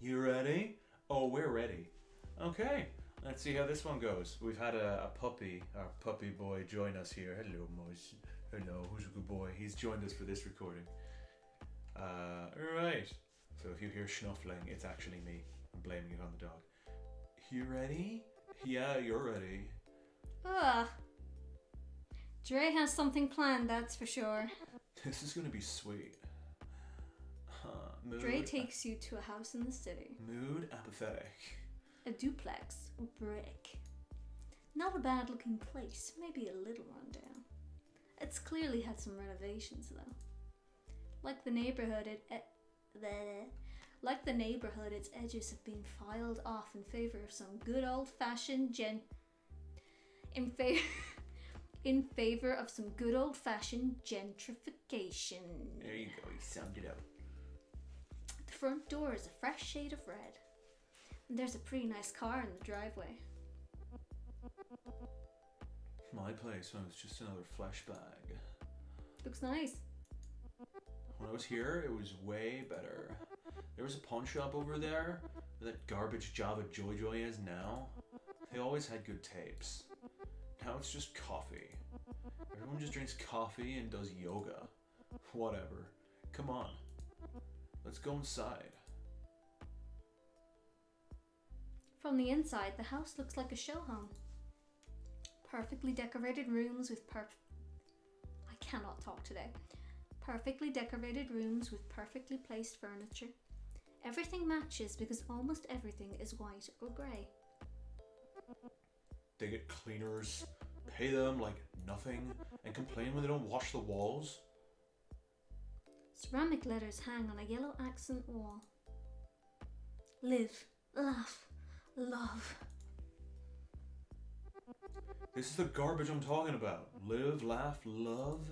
You ready? Oh, we're ready. Okay, let's see how this one goes. We've had a puppy, our puppy boy, join us here. Hello, Moise. Hello, who's a good boy? He's joined us for this recording. Right. So if you hear snuffling, it's actually me. I'm blaming it on the dog. You ready? Yeah, you're ready. Ugh. Dre has something planned, that's for sure. This is gonna be sweet. Dre takes you to a house in the city. Mood apathetic. A duplex, brick. Not a bad looking place, maybe a little rundown. It's clearly had some renovations though. Like the neighborhood, its edges have been filed off in favor of some good old-fashioned in favor of some good old-fashioned gentrification. There you go, you summed it up. The front door is a fresh shade of red, and there's a pretty nice car in the driveway. My place was just another flesh bag. Looks nice. When I was here, it was way better. There was a pawn shop over there, that garbage Java Joy is now. They always had good tapes. Now it's just coffee. Everyone just drinks coffee and does yoga. Whatever. Come on. Let's go inside. From the inside, the house looks like a show home. Perfectly decorated rooms with I cannot talk today. Perfectly decorated rooms with perfectly placed furniture. Everything matches because almost everything is white or grey. They get cleaners, pay them like nothing, and complain when they don't wash the walls. Ceramic letters hang on a yellow accent wall. Live, laugh, love. This is the garbage I'm talking about. Live, laugh, love,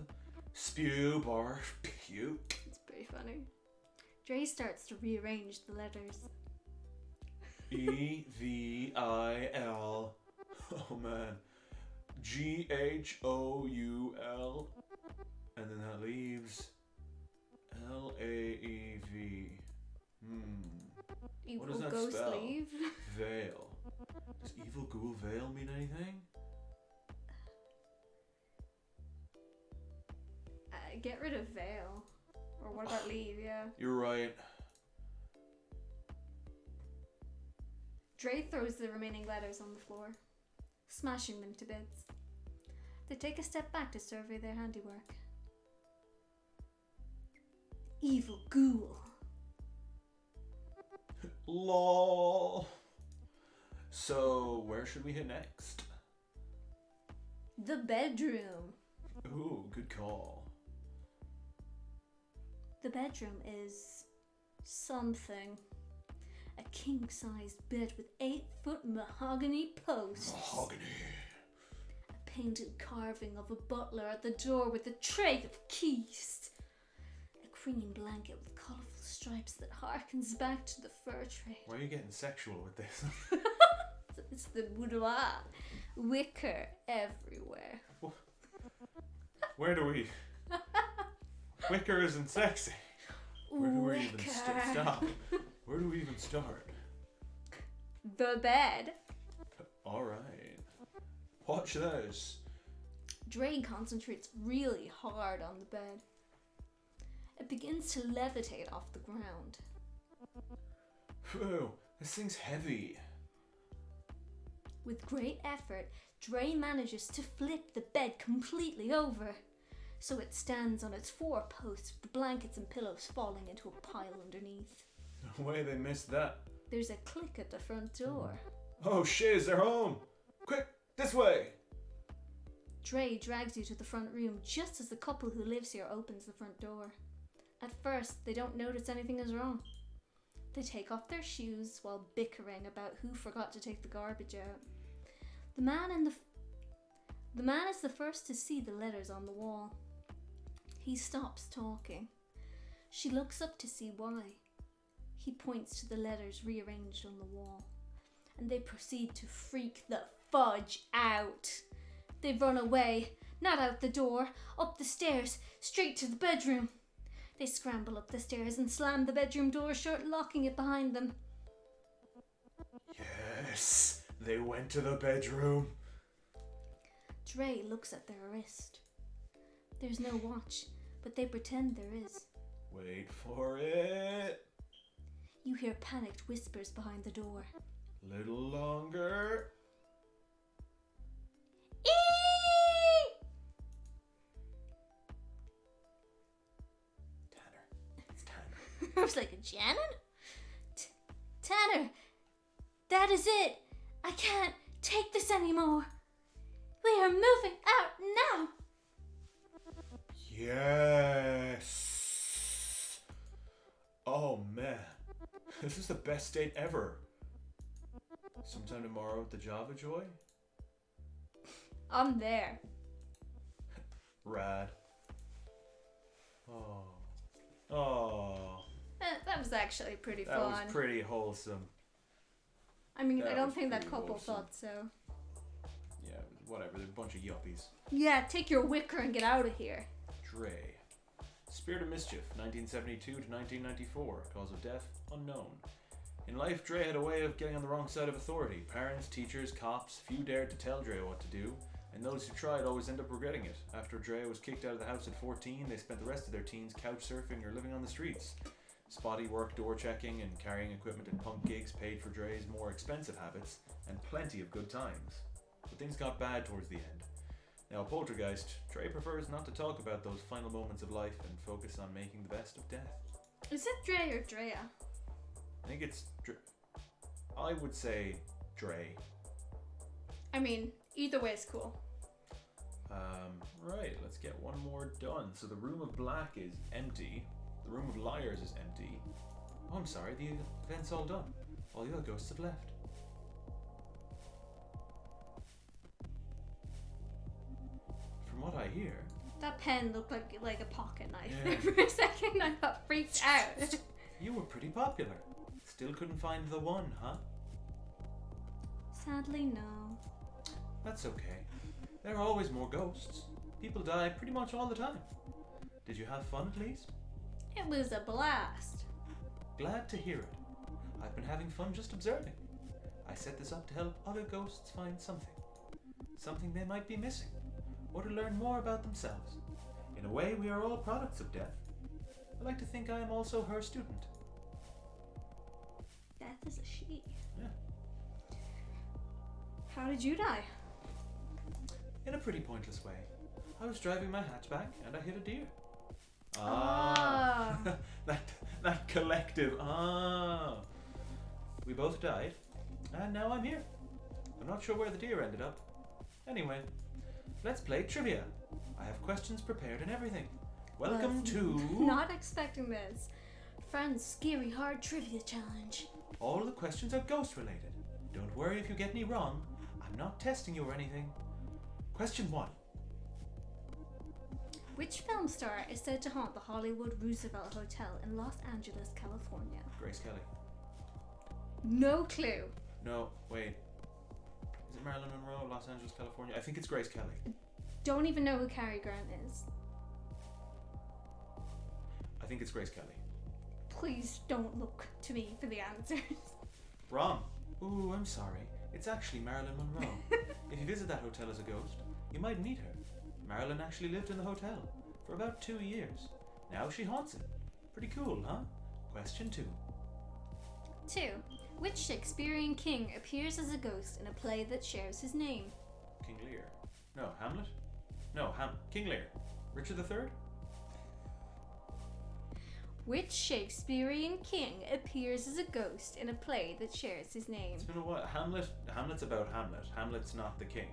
spew, barf, puke. It's pretty funny. Dre starts to rearrange the letters. E-V-I-L. Oh man. G-H-O-U-L. And then that leaves L-A-E-V. Evil What does that ghost spell? leave. Veil. Does evil ghoul veil mean anything? Get rid of veil. Or what about leave, yeah. You're right. Dre throws the remaining letters on the floor, smashing them to bits. They take a step back to survey their handiwork. Evil ghoul. LOL. So, where should we hit next? The bedroom. Ooh, good call. The bedroom is something. A king-sized bed with 8-foot mahogany posts. Mahogany. A painted carving of a butler at the door with a tray of keys. A cream blanket with colourful stripes that harkens back to the fur trade. Why are you getting sexual with this? It's the boudoir. Wicker everywhere. Where do we... Wicker isn't sexy. Where do we even stop? Where do we even start? The bed. Alright. Watch this. Dre concentrates really hard on the bed. It begins to levitate off the ground. Whoa, this thing's heavy. With great effort, Dre manages to flip the bed completely over, so it stands on its 4 posts with the blankets and pillows falling into a pile underneath. No way they missed that. There's a click at the front door. Oh shiz, they're home! Quick, this way! Dre drags you to the front room just as the couple who lives here opens the front door. At first, they don't notice anything is wrong. They take off their shoes while bickering about who forgot to take the garbage out. The man is the first to see the letters on the wall. He stops talking. She looks up to see why. He points to the letters rearranged on the wall, and they proceed to freak the fudge out. They run away, not out the door, up the stairs, straight to the bedroom. They scramble up the stairs and slam the bedroom door shut, locking it behind them. Yes, they went to the bedroom. Dre looks at their wrist. There's no watch, but they pretend there is. Wait for it. You hear panicked whispers behind the door. Little longer. Eee! Tanner. It's Tanner. I was like, Janet? Tanner, that is it. I can't take this anymore. We are moving out now. Yes. Oh man, this is the best date ever. Sometime tomorrow at the Java Joy? I'm there. Rad. Oh. Oh. That was actually pretty That fun. was pretty wholesome. I mean, I that don't was think that pretty couple wholesome. thought so. Yeah, whatever. They're a bunch of yuppies. Yeah, take your wicker and get out of here. Dre. Spirit of Mischief, 1972 to 1994. Cause of death, unknown. In life, Dre had a way of getting on the wrong side of authority. Parents, teachers, cops, few dared to tell Dre what to do, and those who tried always end up regretting it. After Dre was kicked out of the house at 14, they spent the rest of their teens couch surfing or living on the streets. Spotty work, door checking, and carrying equipment at punk gigs paid for Dre's more expensive habits, and plenty of good times. But things got bad towards the end. Now, Poltergeist, Dre prefers not to talk about those final moments of life and focus on making the best of death. Is it Dre or Drea? I think it's I would say Dre. I mean, either way is cool. Right, let's get one more done. So the Room of Black is empty. The Room of Liars is empty. Oh, I'm sorry, the event's all done. All the other ghosts have left. From what I hear... That pen looked like a pocket knife. Yeah. For a second, I got freaked out. You were pretty popular. Still couldn't find the one, huh? Sadly, no. That's okay. There are always more ghosts. People die pretty much all the time. Did you have fun at least? It was a blast. Glad to hear it. I've been having fun just observing. I set this up to help other ghosts find something. Something they might be missing, or to learn more about themselves. In a way, we are all products of death. I like to think I am also her student. Death is a she. Yeah. How did you die? In a pretty pointless way. I was driving my hatchback and I hit a deer. Ah. that collective. We both died, and now I'm here. I'm not sure where the deer ended up. Anyway, let's play trivia. I have questions prepared and everything. Welcome to... Not expecting this. Friends, scary hard trivia challenge. All of the questions are ghost related. Don't worry if you get any wrong. I'm not testing you or anything. Question 1. Which film star is said to haunt the Hollywood Roosevelt Hotel in Los Angeles, California? Grace Kelly. No clue. No, wait. Is it Marilyn Monroe, Los Angeles, California? I think it's Grace Kelly. Don't even know who Cary Grant is. I think it's Grace Kelly. Please don't look to me for the answers. Wrong. Ooh, I'm sorry. It's actually Marilyn Monroe. If you visit that hotel as a ghost, you might meet her. Marilyn actually lived in the hotel for about 2 years. Now she haunts it. Pretty cool, huh? Question 2. 2. Which Shakespearean king appears as a ghost in a play that shares his name? King Lear. No, Hamlet? No, King Lear. Richard III? Which Shakespearean king appears as a ghost in a play that shares his name? It's been a while. Hamlet's about Hamlet. Hamlet's not the king.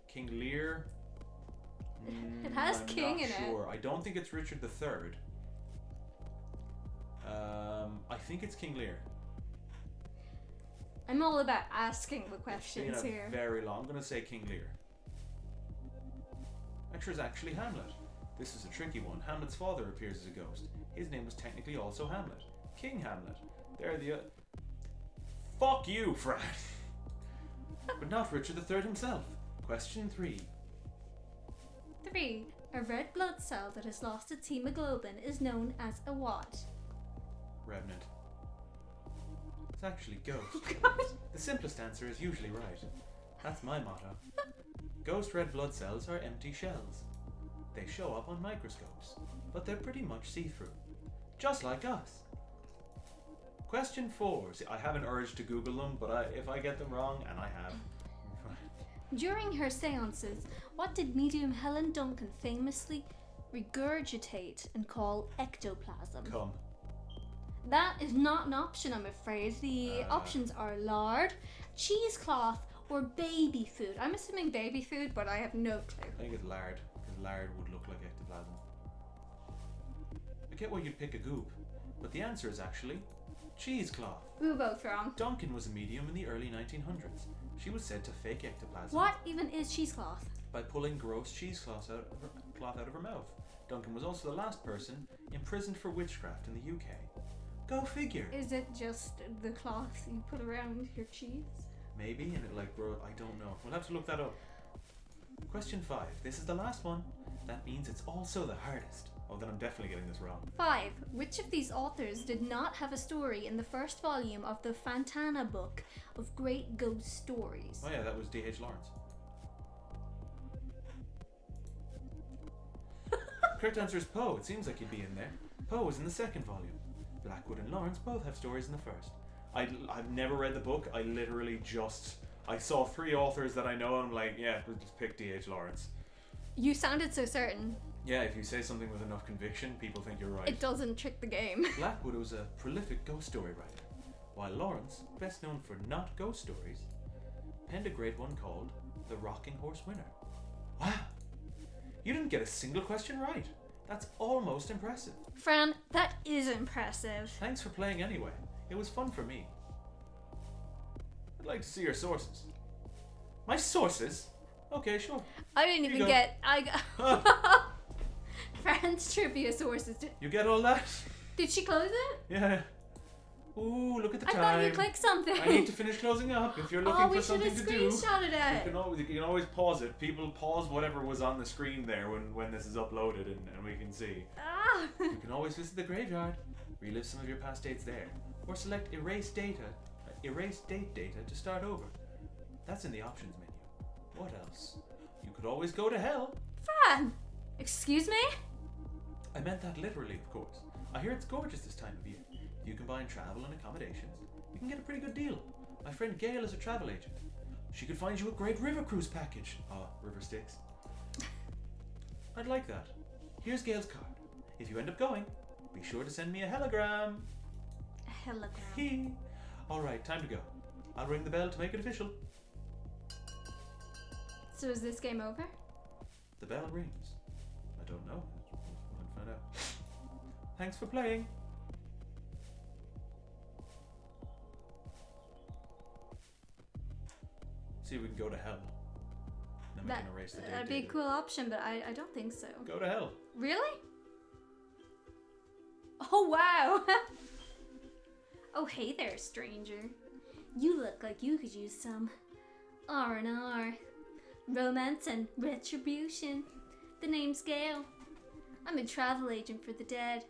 King Lear? It has I'm king not in sure. it. I don't think it's Richard III. I think it's King Lear. I'm all about asking the It's questions been here. very long. I'm going to say King Lear. Actually, it's actually Hamlet. This is a tricky one. Hamlet's father appears as a ghost. His name was technically also Hamlet. King Hamlet. They're the... Fuck you, Fran! But not Richard III himself. Question 3. 3. A red blood cell that has lost its hemoglobin is known as a what? Revenant. It's actually ghost. The simplest answer is usually right. That's my motto. Ghost red blood cells are empty shells. They show up on microscopes, but they're pretty much see-through. Just like us. Question 4. See, I have an urge to Google them, but if I get them wrong, and I have... During her seances, what did medium Helen Duncan famously regurgitate and call ectoplasm? Come. That is not an option, I'm afraid. The options are lard, cheesecloth, or baby food. I'm assuming baby food, but I have no clue. I think it's lard, because lard would look like ectoplasm. I get why you'd pick a goop, but the answer is actually cheesecloth. We were both wrong. Duncan was a medium in the early 1900s. She was said to fake ectoplasm. What even is cheesecloth? By pulling gross cheesecloth out of her mouth. Duncan was also the last person imprisoned for witchcraft in the UK. Go figure. Is it just the cloth you put around your cheese? Maybe, and it like grow. I don't know. We'll have to look that up. Question 5. This is the last one. That means it's also the hardest. Oh, then I'm definitely getting this wrong. 5. Which of these authors did not have a story in the first volume of the Fontana book of Great Ghost Stories? Oh yeah, that was D.H. Lawrence. Correct answer is Poe. It seems like he'd be in there. Poe was in the second volume. Blackwood and Lawrence both have stories in the first. I've never read the book. I literally I saw 3 authors that I know and I'm like, yeah, we'll just pick D.H. Lawrence. You sounded so certain. Yeah, if you say something with enough conviction, people think you're right. It doesn't trick the game. Blackwood was a prolific ghost story writer, while Lawrence, best known for not ghost stories, penned a great one called The Rocking Horse Winner. Wow! You didn't get a single question right. That's almost impressive. Fran, that is impressive. Thanks for playing anyway. It was fun for me. I'd like to see your sources. My sources? Okay, sure. I didn't Here even you go. get... Fran's trivia sources. You get all that? Did she close it? Yeah. Ooh, look at the I time. thought you clicked something. I need to finish closing up. If you're looking for something to do, we should have screenshotted it. you can always pause it. People pause whatever was on the screen there when this is uploaded and we can see. Ah. You can always visit the graveyard, relive some of your past dates there, or select erase date data to start over. That's in the options menu. What else? You could always go to hell. Fran! Excuse me? I meant that literally, of course. I hear it's gorgeous this time of year. If you combine travel and accommodations, you can get a pretty good deal. My friend Gail is a travel agent. She could find you a great river cruise package. River Styx. I'd like that. Here's Gail's card. If you end up going, be sure to send me a hologram. A hologram. Alright, time to go. I'll ring the bell to make it official. So is this game over? The bell rings. I don't know. We'll find out. Thanks for playing. See if we can go to hell. Then we can erase the date. That'd be a cool option, but I don't think so. Go to hell. Really? Oh wow! Oh hey there, stranger. You look like you could use some R&R. Romance and retribution. The name's Gail. I'm a travel agent for the dead.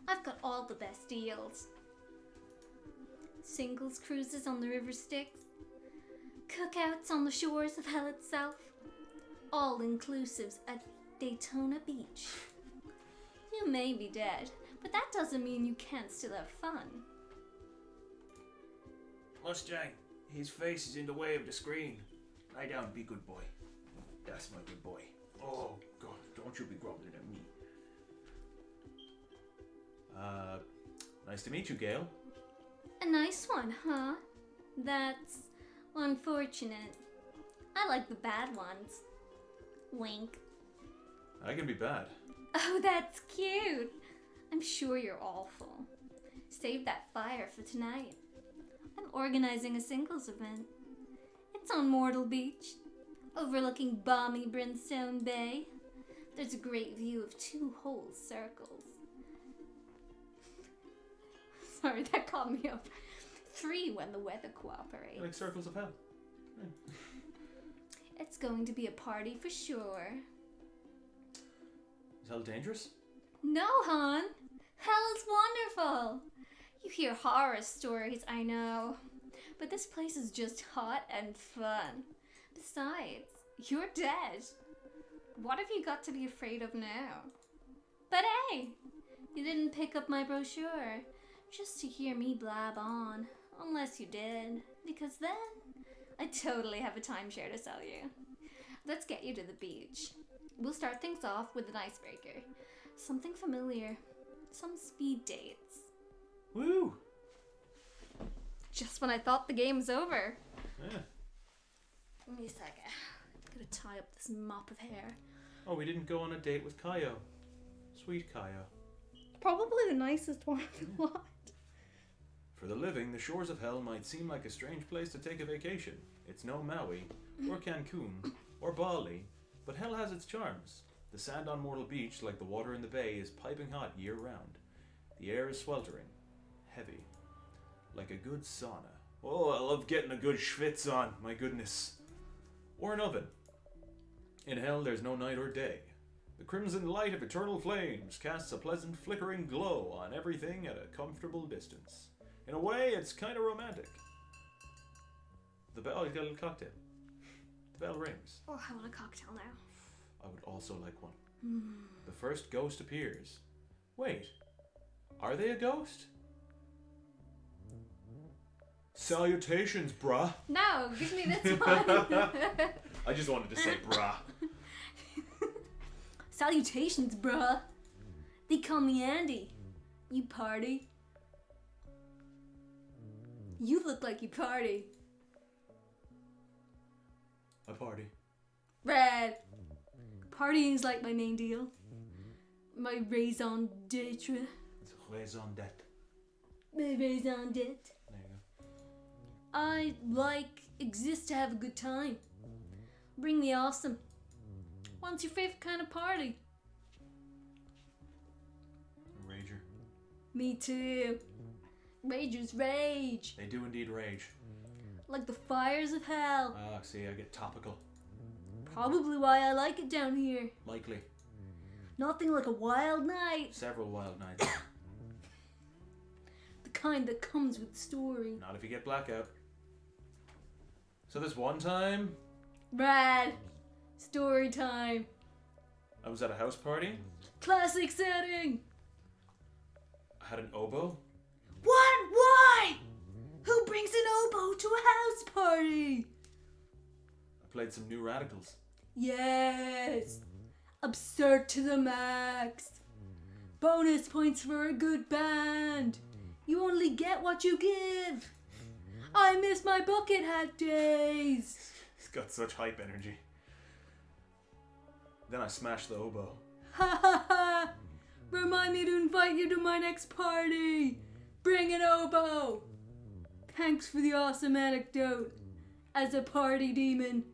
I've got all the best deals. Singles cruises on the River Styx. Cookouts on the shores of hell itself. All-inclusives at Daytona Beach. You may be dead, but that doesn't mean you can't still have fun. Mustang, his face is in the way of the screen. Lie down, be good boy. That's my good boy. Oh, God, don't you be grumbling at me. Nice to meet you, Gail. A nice one, huh? That's unfortunate. I like the bad ones. Wink. I can be bad. Oh, that's cute. I'm sure you're awful. Save that fire for tonight. I'm organizing a singles event. It's on Mortal Beach, overlooking balmy Brimstone Bay. There's a great view of 2 whole circles. Sorry, that caught me up. 3 when the weather cooperates. Like circles of hell. Yeah. It's going to be a party for sure. Is hell dangerous? No, hon. Hell's wonderful. You hear horror stories, I know. But this place is just hot and fun. Besides, you're dead. What have you got to be afraid of now? But hey, you didn't pick up my brochure just to hear me blab on. Unless you did, because then I totally have a timeshare to sell you. Let's get you to the beach. We'll start things off with an icebreaker. Something familiar. Some speed dates. Woo! Just when I thought the game was over. Yeah. Give me a second. I'm gonna tie up this mop of hair. Oh, we didn't go on a date with Kaio. Sweet Kaio. Probably the nicest one of the lot. For the living, the shores of hell might seem like a strange place to take a vacation. It's no Maui, or Cancun, or Bali, but hell has its charms. The sand on Mortal Beach, like the water in the bay, is piping hot year-round. The air is sweltering, heavy, like a good sauna. Oh, I love getting a good schwitz on, my goodness. Or an oven. In hell, there's no night or day. The crimson light of eternal flames casts a pleasant flickering glow on everything at a comfortable distance. In a way, it's kind of romantic. The bell, he's got a little cocktail. The bell rings. Oh, I want a cocktail now. I would also like one. The first ghost appears. Wait, are they a ghost? Salutations, bruh. No, give me this one. I just wanted to say bruh. Salutations, bruh. They call me Andy. You party? You look like you party. I party. Red. Partying's like my main deal. My raison d'etre. It's raison d'etre. My raison d'etre. There you go. I exist to have a good time. Bring the awesome. What's your favorite kind of party? Rager. Me too. Ragers rage. They do indeed rage. Like the fires of hell. Ah, see, I get topical. Probably why I like it down here. Likely. Nothing like a wild night. Several wild nights. The kind that comes with story. Not if you get blackout. So this one time, Brad. Story time. I was at a house party. Classic setting. I had an oboe. What? Why? Who brings an oboe to a house party? I played some New Radicals. Yes. Absurd to the max. Bonus points for a good band. You only get what you give. I miss my bucket hat days. He's got such hype energy. Then I smashed the oboe. Ha ha ha. Remind me to invite you to my next party. Bring an oboe. Thanks for the awesome anecdote. As a party demon,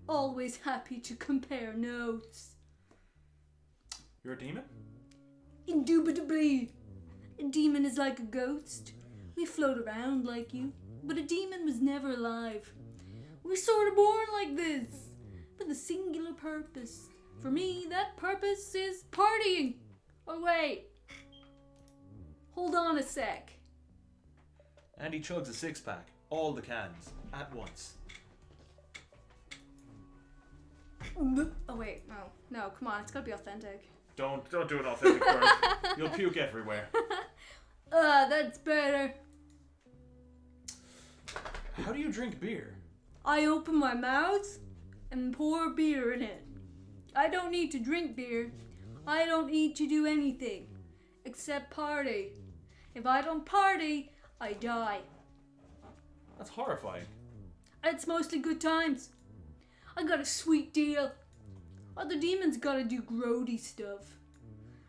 always happy to compare notes. You're a demon? Indubitably. A demon is like a ghost. We float around like you, but a demon was never alive. We're sort of born like this, with a singular purpose. For me, that purpose is partying. Oh wait. Hold on a sec. And he chugs a six-pack. All the cans. At once. Oh wait, no, come on, it's gotta be authentic. Don't do an authentic burp. You'll puke everywhere. That's better. How do you drink beer? I open my mouth and pour beer in it. I don't need to drink beer. I don't need to do anything except party. If I don't party, I die. That's horrifying. It's mostly good times. I got a sweet deal. Other demons gotta do grody stuff.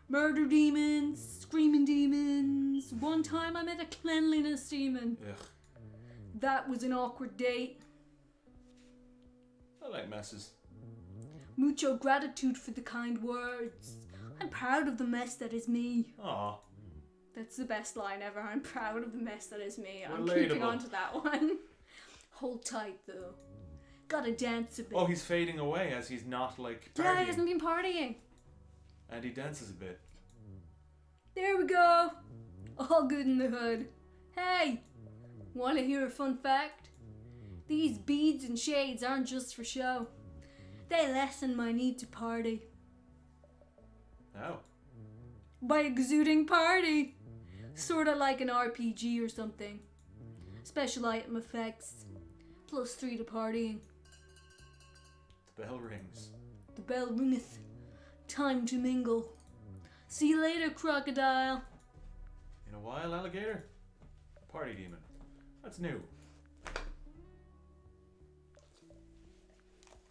Murder demons, screaming demons. One time I met a cleanliness demon. Ugh. That was an awkward date. I like messes. Mucho gratitude for the kind words. I'm proud of the mess that is me. Aw. That's the best line ever. I'm proud of the mess that is me. I'm Relatable. keeping on to that one. Hold tight though. Gotta dance a bit. Oh, he's fading away as he's not like partying. Yeah, he hasn't been partying. And he dances a bit. There we go. All good in the hood. Hey, want to hear a fun fact? These beads and shades aren't just for show. They lessen my need to party. Oh. By exuding party. Sorta like an RPG or something. Special item effects. +3 to partying. The bell rings. The bell ringeth. Time to mingle. See you later, crocodile. In a while, alligator? A party demon. That's new.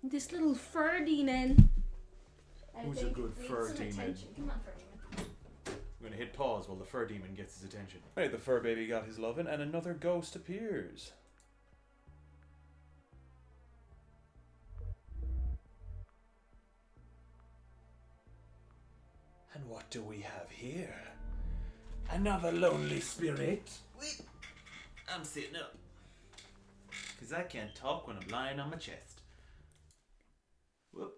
This little fur demon. Who's a good fur demon? Come on, fur demon. I'm gonna hit pause while the fur demon gets his attention. Right, the fur baby got his lovin', and another ghost appears. And what do we have here? Another lonely spirit. Wait, I'm sitting up. Because I can't talk when I'm lying on my chest. Whoop.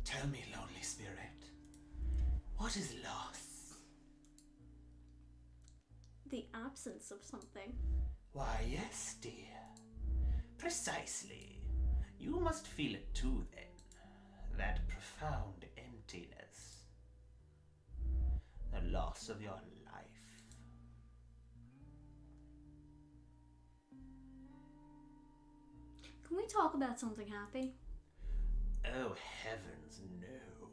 Tell me, lonely spirit, what is loss? The absence of something. Why, yes, dear. Precisely. You must feel it too, then. That profound emptiness. The loss of your life. Can we talk about something happy? Oh, heavens, no.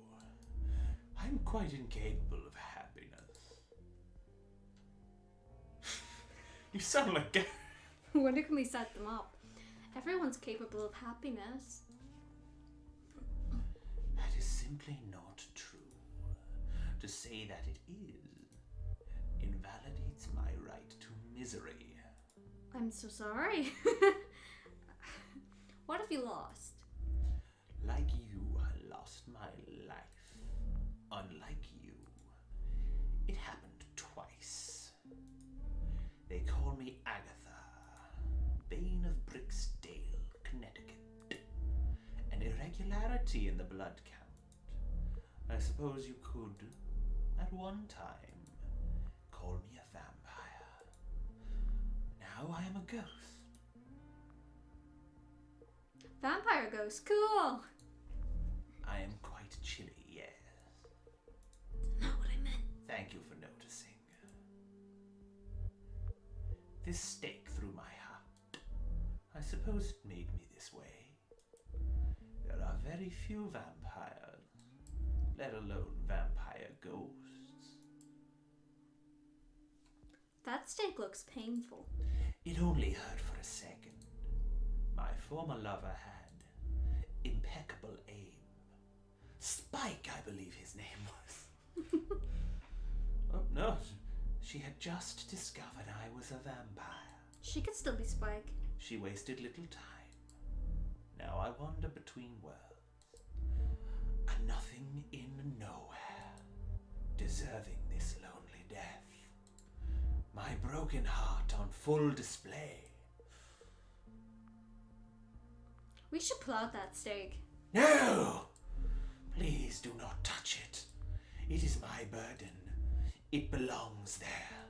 I'm quite incapable of happiness. You sound like... Wonder can we set them up? Everyone's capable of happiness. That is simply not true. To say that it is invalidates my right to misery. I'm so sorry. What if you lost? Like you, I lost my life. Unlike you, it happened twice. They call me Agatha, Bane of Bricksdale, Connecticut. An irregularity in the blood count. I suppose you could, at one time, call me a vampire. Now I am a ghost. Vampire ghost, cool. I am quite chilly, yes. Not what I meant. Thank you for noticing. This stake through my heart. I suppose it made me this way. There are very few vampires, let alone vampire ghosts. That stake looks painful. It only hurt for a second. My former lover had impeccable aim. Spike, I believe his name was. Oh, no. She had just discovered I was a vampire. She could still be Spike. She wasted little time. Now I wander between worlds. A nothing in nowhere, deserving this lonely death. My broken heart on full display. We should pull out that stake. No! Please do not touch it. It is my burden. It belongs there.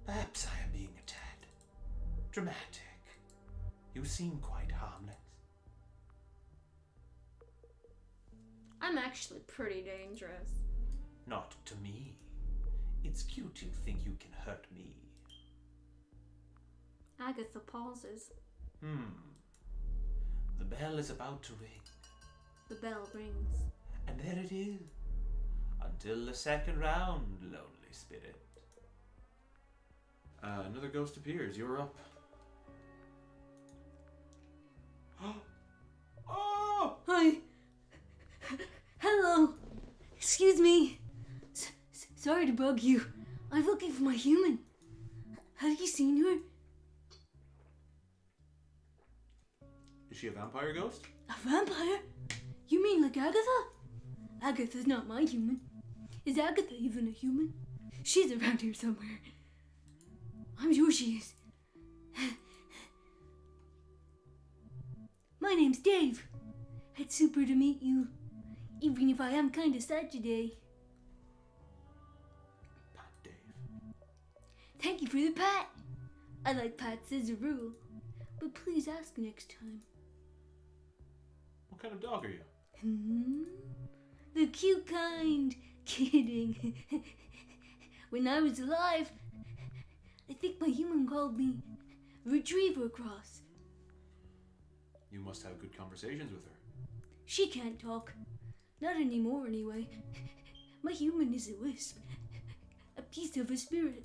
Perhaps I am being a tad dramatic. You seem quite harmless. I'm actually pretty dangerous. Not to me. It's cute you think you can hurt me. Agatha pauses. The bell is about to ring. The bell rings. And there it is. Until the second round, lonely spirit. Another ghost appears. You're up. Oh! Hi. Hello. Excuse me. Sorry to bug you. I'm looking for my human. Have you seen her? Is she a vampire ghost? A vampire? You mean like Agatha? Agatha's not my human. Is Agatha even a human? She's around here somewhere. I'm sure she is. My name's Dave. It's super to meet you. Even if I am kind of sad today. Pat Dave. Thank you for the pat. I like pats as a rule, but please ask next time. What kind of dog are you? The cute kind. Kidding. When I was alive, I think my human called me Retriever Cross. You must have good conversations with her. She can't talk. Not anymore, anyway. My human is a wisp. A piece of a spirit.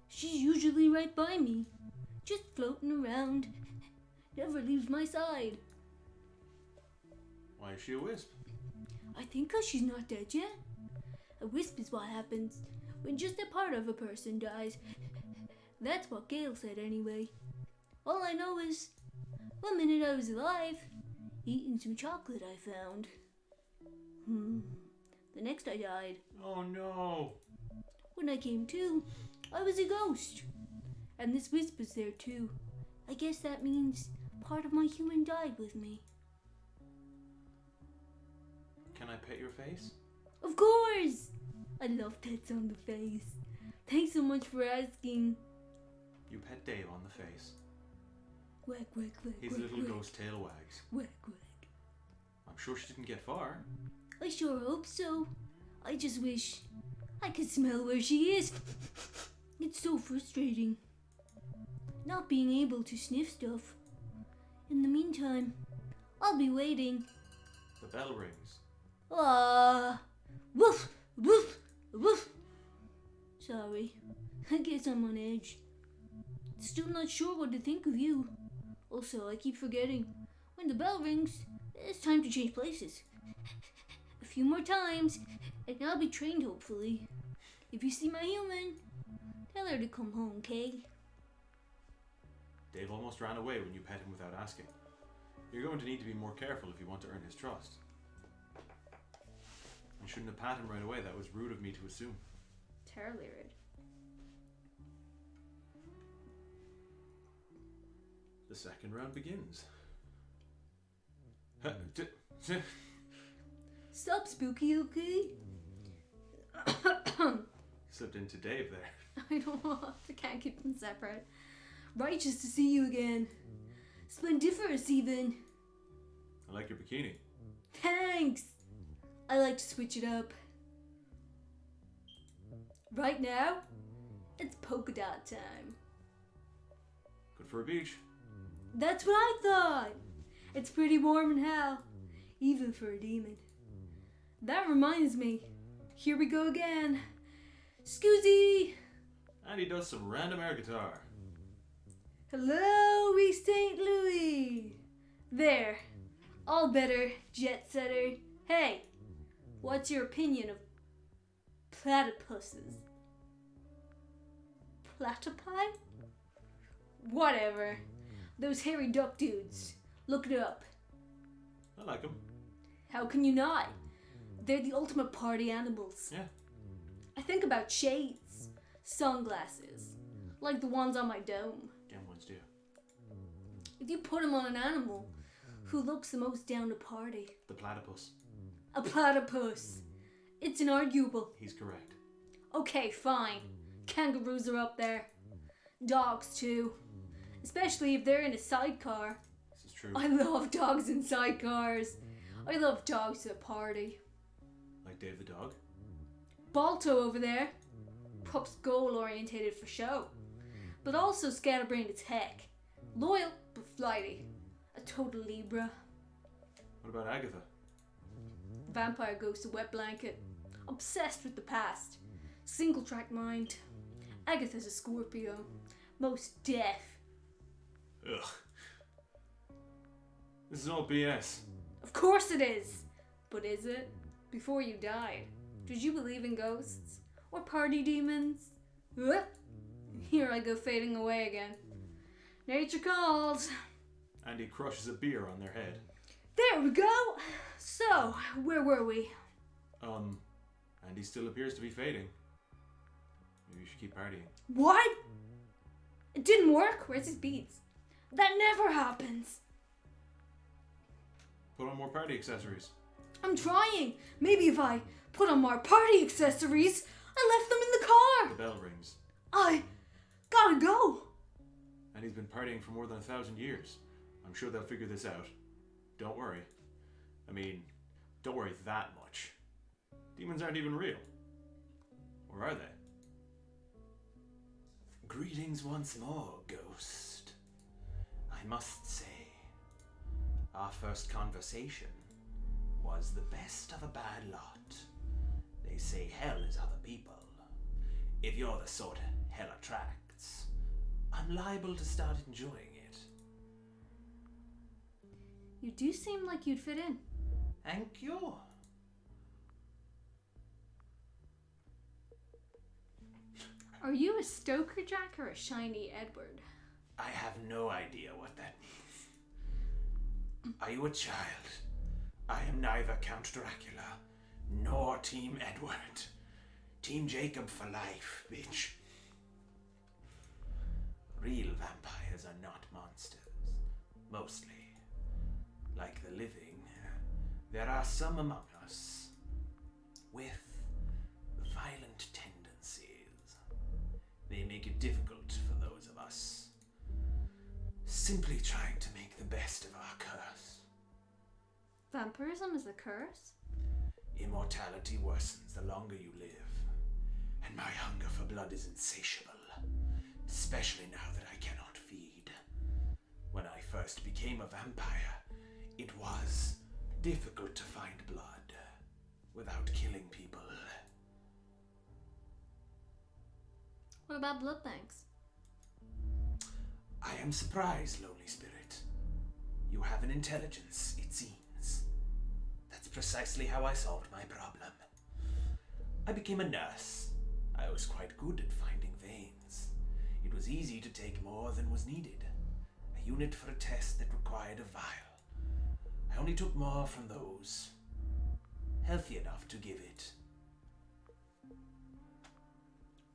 She's usually right by me, just floating around. Never leaves my side. Why is she a wisp? I think 'cause she's not dead yet. A wisp is what happens when just a part of a person dies. That's what Gail said anyway. All I know is, one minute I was alive, eating some chocolate I found. The next I died. Oh no. When I came to, I was a ghost. And this wisp was there too. I guess that means part of my human died with me. Can I pet your face? Of course! I love pets on the face. Thanks so much for asking. You pet Dave on the face. Whack, whack, whack, His whack, little whack. ghost tail wags. Whack, whack. I'm sure she didn't get far. I sure hope so. I just wish I could smell where she is. It's so frustrating. Not being able to sniff stuff. In the meantime, I'll be waiting. The bell rings. Woof, woof, woof. Sorry, I guess I'm on edge. Still not sure what to think of you. Also, I keep forgetting. When the bell rings, it's time to change places. A few more times, and I'll be trained hopefully. If you see my human, tell her to come home, Kay. Dave almost ran away when you pet him without asking. You're going to need to be more careful if you want to earn his trust. You shouldn't have pat him right away. That was rude of me to assume. Terribly rude. The second round begins. Stop, spooky, okay? Slipped into Dave there. I don't know. I can't keep them separate. Righteous to see you again. Splendiferous, even. I like your bikini. Thanks. I like to switch it up. Right now, it's polka dot time. Good for a beach. That's what I thought. It's pretty warm in hell, even for a demon. That reminds me. Here we go again. Scoozy! And he does some random air guitar. Hello, East St. Louis. There. All better, jet setter. Hey, what's your opinion of platypuses? Platypi? Whatever. Those hairy duck dudes. Look it up. I like him. How can you not? They're the ultimate party animals. Yeah. I think about shades, sunglasses, like the ones on my dome. Damn ones do. If you put them on an animal, who looks the most down to party? The platypus. A platypus. It's inarguable. He's correct. Okay, fine. Kangaroos are up there. Dogs too. Especially if they're in a sidecar. This is true. I love dogs in sidecars. I love dogs at a party. Like Dave the dog. Balto over there. Pup's goal orientated for show. But also scatterbrained as heck. Loyal, but flighty. A total Libra. What about Agatha? Vampire ghost, a wet blanket. Obsessed with the past. Single track mind. Agatha's a Scorpio. Most deaf. Ugh. This is all BS. Of course it is! But is it? Before you died, did you believe in ghosts? Or party demons? Huh? Here I go fading away again. Nature calls. And he crushes a beer on their head. There we go! So, where were we? And he still appears to be fading. Maybe you should keep partying. What? It didn't work? Where's his beads? That never happens! Put on more party accessories. I'm trying. Maybe if I put on more party accessories. I left them in the car. The bell rings. I gotta go. And he's been partying for more than 1,000 years. I'm sure they'll figure this out. Don't worry. I mean, don't worry that much. Demons aren't even real. Or are they? Greetings once more, ghost. I must say, our first conversation was the best of a bad lot. They say hell is other people. If you're the sort hell attracts, I'm liable to start enjoying it. You do seem like you'd fit in. Thank you. Are you a Stoker Jack or a Shiny Edward? I have no idea what that means. Are you a child? I am neither Count Dracula nor Team Edward. Team Jacob for life, bitch. Real vampires are not monsters. Mostly. Like the living, there are some among us with violent tendencies. They make it difficult for those of us simply trying to make the best of our curse. Vampirism is a curse? Immortality worsens the longer you live, and my hunger for blood is insatiable, especially now that I cannot feed. When I first became a vampire, it was difficult to find blood without killing people. What about blood banks? I am surprised, Lonely Spirit. You have an intelligence, it seems. That's precisely how I solved my problem. I became a nurse. I was quite good at finding veins. It was easy to take more than was needed. A unit for a test that required a vial. I only took more from those healthy enough to give it.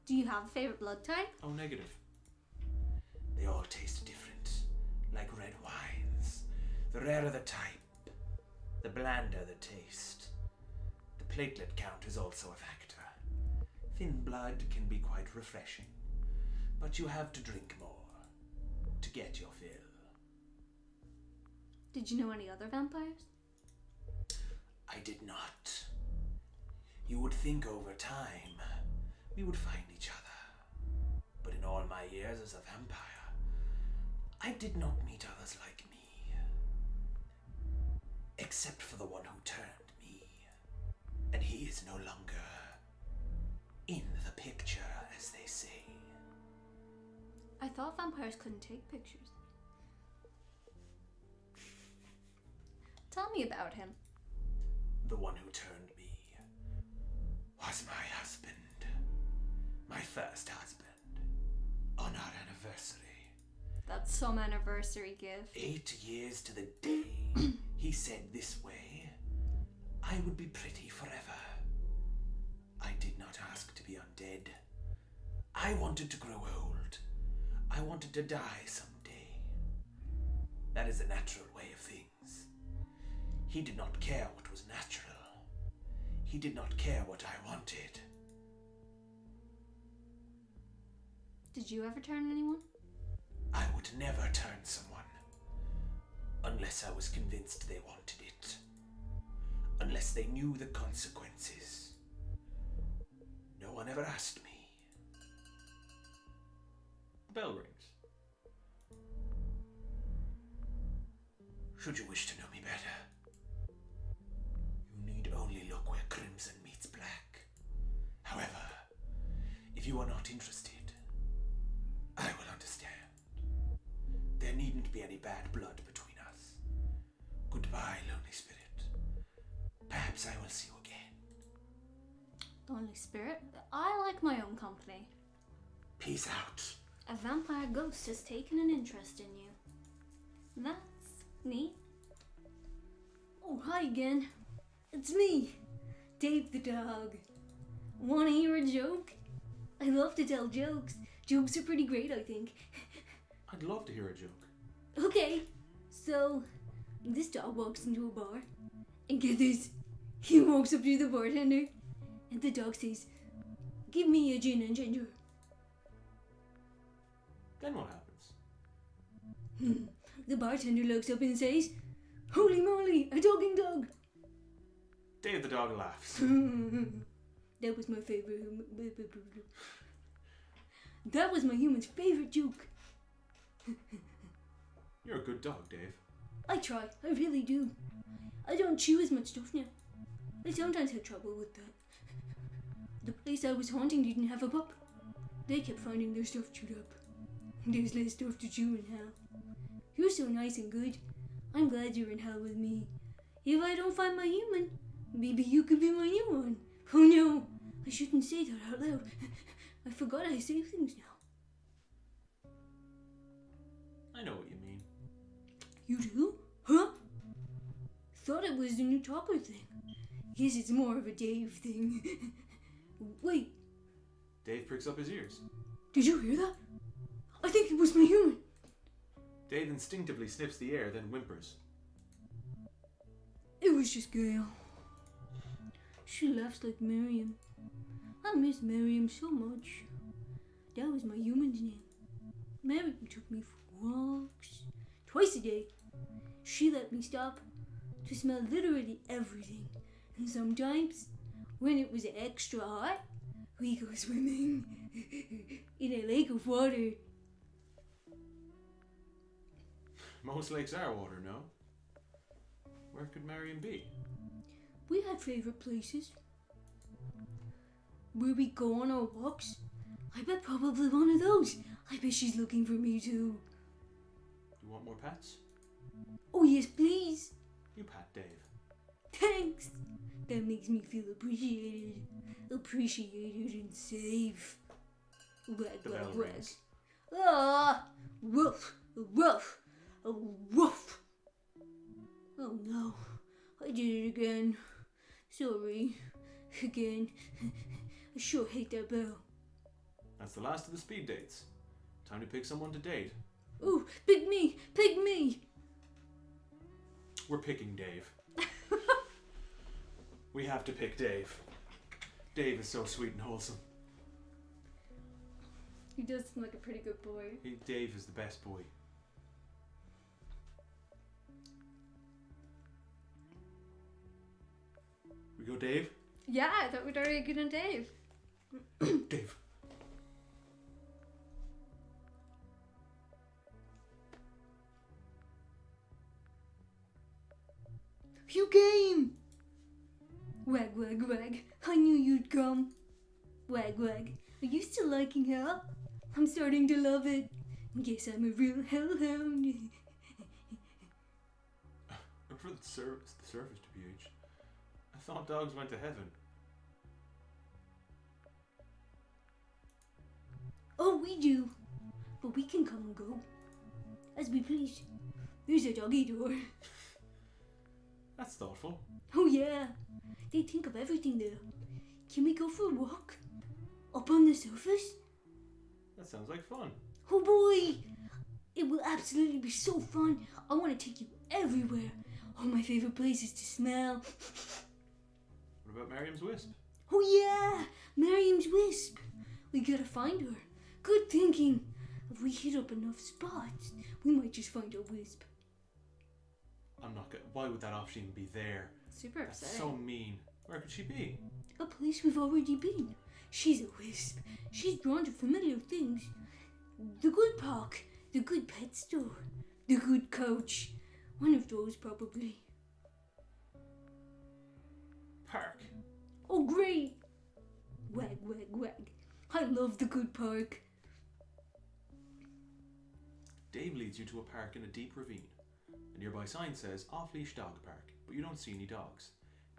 Do you have a favorite blood type? Oh, negative. They all taste different, like red wines. The rarer the type, the blander the taste. The platelet count is also a factor. Thin blood can be quite refreshing, but you have to drink more to get your fill. Did you know any other vampires? I did not. You would think over time we would find each other. But in all my years as a vampire, I did not meet others like me. Except for the one who turned me. And he is no longer in the picture, as they say. I thought vampires couldn't take pictures. Tell me about him. The one who turned me was my husband. My first husband. On our anniversary. That's some anniversary gift. 8 years to the day, he said this way, I would be pretty forever. I did not ask to be undead. I wanted to grow old. I wanted to die someday. That is the natural way of things. He did not care what was natural. He did not care what I wanted. Did you ever turn anyone? I would never turn someone unless I was convinced they wanted it. Unless they knew the consequences. No one ever asked me. The bell rings. Should you wish to know me better, you need only look where crimson meets black. However, if you are not interested, I will understand. There needn't be any bad blood between us. Goodbye, Lonely Spirit. Perhaps I will see you again. Lonely Spirit? I like my own company. Peace out. A vampire ghost has taken an interest in you. That's neat. Oh, hi again. It's me, Dave the dog. Wanna hear a joke? I love to tell jokes. Jokes are pretty great, I think. I'd love to hear a joke. Okay, so this dog walks into a bar, and get this, He walks up to the bartender and the dog says, "Give me a gin and ginger." Then what happens? The bartender looks up and says, "Holy moly, a talking dog." Dave the dog laughs. That was my favorite. That was my human's favorite joke. You're a good dog, Dave. I try, I really do. I don't chew as much stuff now. I sometimes have trouble with that. The place I was haunting didn't have a pup. They kept finding their stuff chewed up. There's less stuff to chew in hell. You're so nice and good. I'm glad you're in hell with me. If I don't find my human, maybe you could be my new one. Oh no, I shouldn't say that out loud. I forgot I say things now. I know what you mean. You do? Huh? Thought it was the new talker thing. Guess it's more of a Dave thing. Wait, Dave pricks up his ears. did you hear that? I think it was my human. Dave instinctively sniffs the air, then whimpers. It was just Gail. She laughs like Miriam. I miss Miriam so much. That was my human's name. Miriam took me for walks twice a day. She let me stop to smell literally everything. And sometimes, when it was extra hot, we go swimming in a lake of water. Most lakes are water, no? Where could Marion be? We had favorite places where we go on our walks. I bet probably one of those. I bet she's looking for me too. You want more pets? Oh yes, please. You pat Dave. Thanks. That makes me feel appreciated. Appreciated and safe. Wag, The wag, bell wag. rings. Ah! Woof! Woof! Woof! Oh no. I did it again. Sorry. Again. I sure hate that bell. That's the last of the speed dates. Time to pick someone to date. Ooh, pick me! Pick me! We're picking Dave. We have to pick Dave. Dave is so sweet and wholesome. He does seem like a pretty good boy. Dave is the best boy. We go Dave? Yeah, I thought we'd already get on Dave. Dave. You came! Wag, wag, wag. I knew you'd come. Wag, wag. Are you still liking her? I'm starting to love it. Guess I'm a real hellhound. I'm for the surface to PH. I thought dogs went to heaven. Oh, we do. But we can come and go. As we please. There's a doggy door. That's thoughtful. Oh yeah. They think of everything there. Can we go for a walk? Up on the surface? That sounds like fun. Oh boy! It will absolutely be so fun. I want to take you everywhere. All my favorite places to smell. What about Miriam's wisp? Oh yeah! Miriam's wisp. We gotta find her. Good thinking. If we hit up enough spots, we might just find her wisp. I'm not good. Why would that option even be there? Super That's so mean. Where could she be? A place we've already been. She's a wisp. She's drawn to familiar things. The good park. The good pet store. The good coach. One of those, probably. Park. Oh, great! Wag, wag, wag. I love the good park. Dave leads you to a park in a deep ravine. A nearby sign says off-leash dog park, but you don't see any dogs.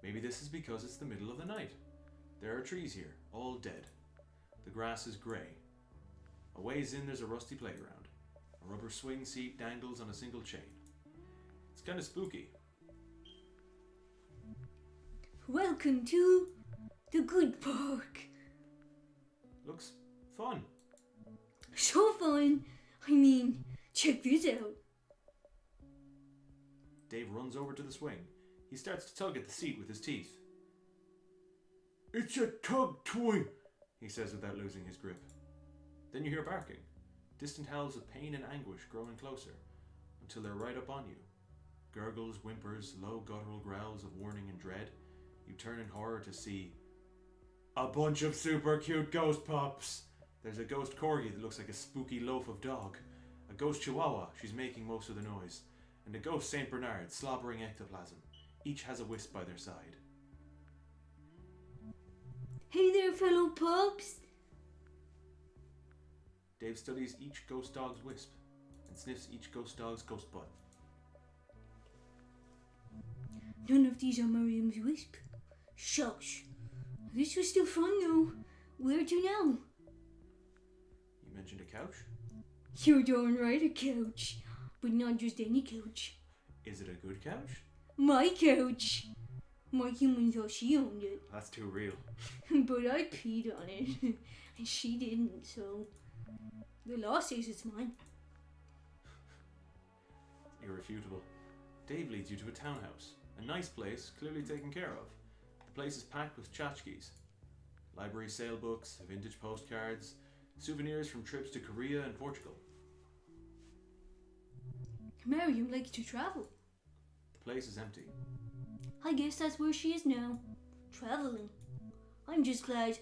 Maybe this is because it's the middle of the night. There are trees here, all dead. The grass is grey. A ways in there's a rusty playground. A rubber swing seat dangles on a single chain. It's kind of spooky. Welcome to the good park. Looks fun. So fun. I mean, check this out. Dave runs over to the swing. He starts to tug at the seat with his teeth. It's a tug toy, he says without losing his grip. Then you hear barking, distant howls of pain and anguish growing closer, until they're right up on you. Gurgles, whimpers, low guttural growls of warning and dread. You turn in horror to see a bunch of super cute ghost pups. There's a ghost corgi that looks like a spooky loaf of dog, a ghost chihuahua, she's making most of the noise, and a ghost Saint Bernard slobbering ectoplasm. Each has a wisp by their side. Hey there, fellow pups! Dave studies each ghost dog's wisp and sniffs each ghost dog's ghost butt. None of these are Miriam's wisp. Shucks. This was still fun though. Where'd you know? You mentioned a couch? You're darn right, a couch. But not just any couch. Is it a good couch? My couch. My human thought she owned it. That's too real. But I peed on it. And she didn't, so the law says it's mine. Irrefutable. Dave leads you to a townhouse. A nice place, clearly taken care of. The place is packed with tchotchkes. Library sale books, vintage postcards, souvenirs from trips to Korea and Portugal. Miriam likes to travel. The place is empty. I guess that's where she is now. Traveling. I'm just glad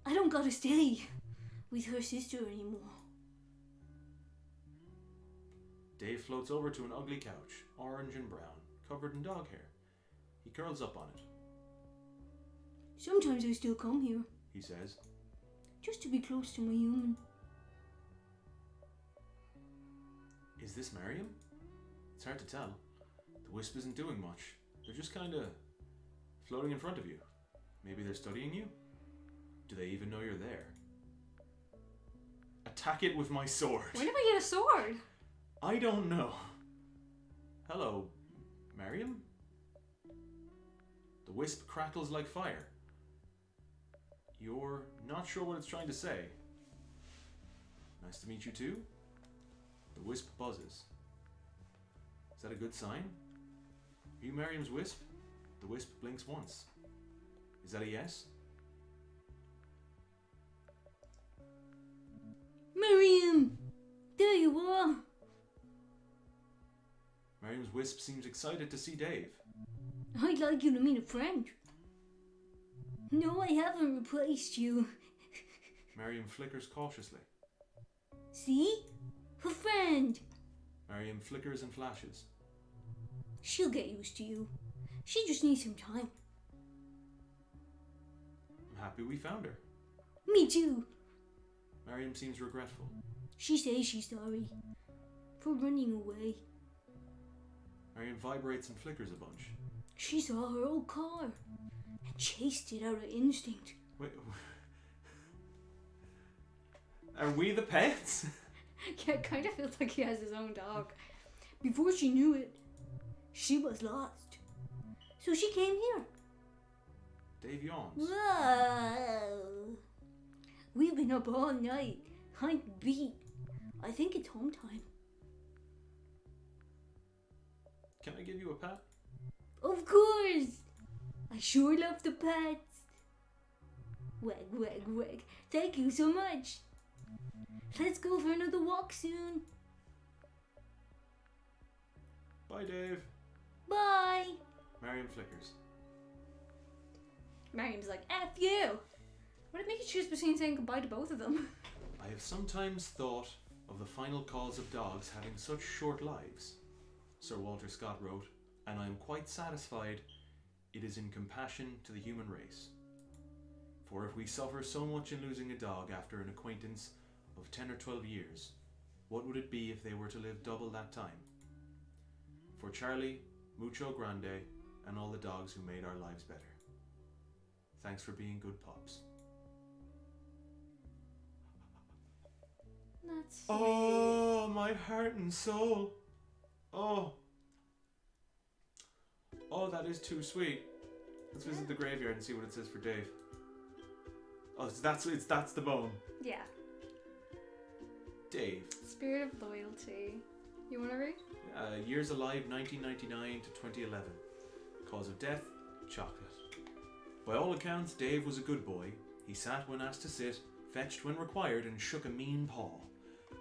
I don't gotta stay with her sister anymore. Dave floats over to an ugly couch, orange and brown, covered in dog hair. He curls up on it. Sometimes I still come here, He says. just to be close to my human. Is this Miriam? It's hard to tell. The wisp isn't doing much. They're just kinda floating in front of you. Maybe they're studying you? Do they even know you're there? Attack it with my sword. Where did I get a sword? I don't know. Hello, Miriam? The wisp crackles like fire. You're not sure what it's trying to say. Nice to meet you too. The wisp buzzes. Is that a good sign? Are you Miriam's wisp? The wisp blinks once. Is that a yes? Miriam! There you are! Miriam's wisp seems excited to see Dave. I'd like you to meet a friend. No, I haven't replaced you. Miriam flickers cautiously. See? Her friend. Miriam flickers and flashes. She'll get used to you. She just needs some time. I'm happy we found her. Me too. Miriam seems regretful. She says she's sorry for running away. Miriam vibrates and flickers a bunch. She saw her old car and chased it out of instinct. Wait. Are we the pets? Yeah, it kind of feels like he has his own dog. Before she knew it, she was lost. So she came here. Dave yawns. Whoa. We've been up all night. I'm beat. I think it's home time. Can I give you a pat? Of course. I sure love the pets. Wag, wag, wag. Thank you so much. Let's go for another walk soon. Bye, Dave. Bye. Miriam flickers. Miriam's like, F you. What did make you choose between saying goodbye to both of them? I have sometimes thought of the final calls of dogs having such short lives, Sir Walter Scott wrote, and I am quite satisfied it is in compassion to the human race. For if we suffer so much in losing a dog after an acquaintance of 10 or 12 years, what would it be if they were to live double that time? For Charlie, Mucho Grande, and all the dogs who made our lives better. Thanks for being good pups. That's sweet. Oh, my heart and soul. Oh. Oh, that is too sweet. Let's visit the graveyard and see what it says for Dave. Oh, that's the bone. Yeah. Dave. Spirit of loyalty. You want to read? Years alive 1999 to 2011. Cause of death, chocolate. By all accounts, Dave was a good boy. He sat when asked to sit, fetched when required, and shook a mean paw.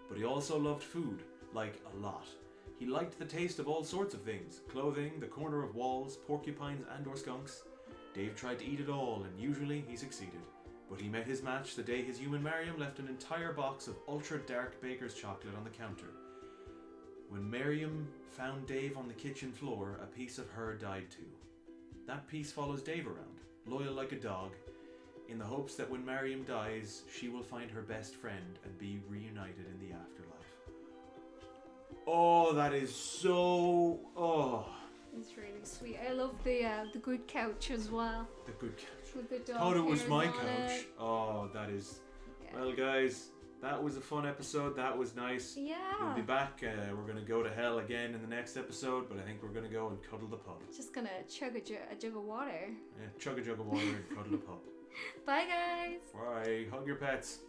But he also loved food, like a lot. He liked the taste of all sorts of things: clothing, the corner of walls, porcupines and or skunks. Dave tried to eat it all, and usually he succeeded. But he met his match the day his human Miriam left an entire box of ultra-dark baker's chocolate on the counter. When Miriam found Dave on the kitchen floor, a piece of her died too. That piece follows Dave around, loyal like a dog, in the hopes that when Miriam dies, she will find her best friend and be reunited in the afterlife. Oh, that is so... Oh. It's really sweet. I love the good couch as well. The good couch. With the dog Thought it was hairs my on couch. it. Oh, that is... Yeah. Well, guys, that was a fun episode. That was nice. Yeah. We'll be back. We're going to go to hell again in the next episode, but I think we're going to go and cuddle the pup. Just gonna chug a jug of water. Yeah, chug a jug of water and cuddle the pup. Bye, guys. Bye. Hug your pets.